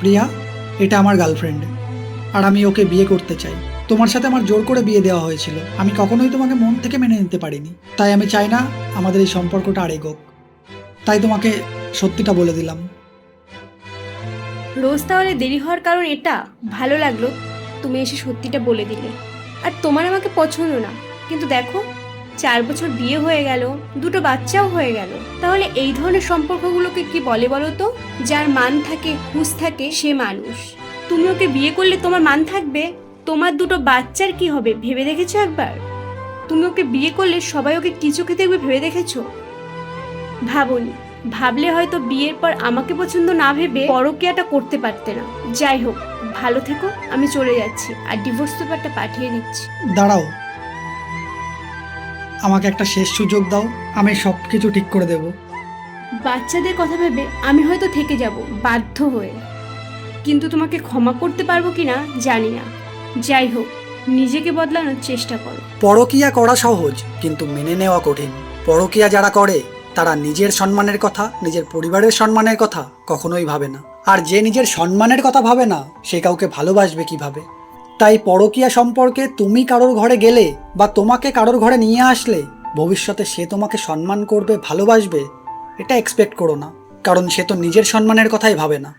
প্রিয়া, এটা আমার গার্লফ্রেন্ড, আর আমি ওকে বিয়ে করতে চাই। তোমার সাথে আমার জোর করে বিয়ে দেওয়া হয়েছিল, আমি কখনোই তোমাকে মন থেকে মেনে নিতে পারিনি। তাই আমি চাই না আমাদের এই সম্পর্কটা আর এগোক। তাই তোমাকে সত্যিটা বলে দিলাম। রোজ তাহলে দেরি হওয়ার কারণ এটা? ভালো লাগলো তুমি এসে সত্যিটা বলে দিলে। আর তোমার আমাকে পছন্দ না, কিন্তু দেখো 4 বছর বিয়ে হয়ে গেল, দুটো বাচ্চাও হয়ে গেল। তাহলে এই ধরনের সম্পর্কগুলোকে কি বলে বলো তো? যার মান থাকে, হুঁশ থাকে, সে মানুষ। তুমি ওকে বিয়ে করলে তোমার মান থাকবে, তোমার দুটো বাচ্চার কি হবে ভেবে দেখেছো একবার? তুমি ওকে বিয়ে করলে সবাই ওকে কি চোখে দেখবে ভেবে দেখেছো? ভাবনি। ভাবলে হয়তো বিয়ের পর আমাকে পছন্দ না ভেবে পরকীয়াটা করতে পারতে না। যাই হোক, ভালো থেকো, আমি চলে যাচ্ছি আর ডিভোর্স পেপারটা পাঠিয়ে দিচ্ছি। দাঁড়াও, আমাকে একটা শেষ সুযোগ দাও, আমি সব কিছু ঠিক করে দেব। বাচ্চাদের কথা ভেবে আমি হয়তো থেকে যাব বাধ্য হয়ে, কিন্তু তোমাকে ক্ষমা করতে পারবো কিনা জানি না। যাই হোক, নিজেকে বদলানোর চেষ্টা করো। পরকীয়া করা সহজ, কিন্তু মেনে নেওয়া কঠিন। পরকীয়া যারা করে তারা নিজের সম্মানের কথা, নিজের পরিবারের সম্মানের কথা কখনোই ভাবে না। আর যে নিজের সম্মানের কথা ভাবে না, সে কাউকে ভালোবাসবে কিভাবে? তাই পরকীয়া সম্পর্কে তুমি কারোর ঘরে গেলে বা তোমাকে কারোর ঘরে নিয়ে আসলে ভবিষ্যতে সে তোমাকে সম্মান করবে, ভালোবাসবে, এটা এক্সপেক্ট করো না। কারণ সে তো নিজের সম্মানের কথাই ভাবে না।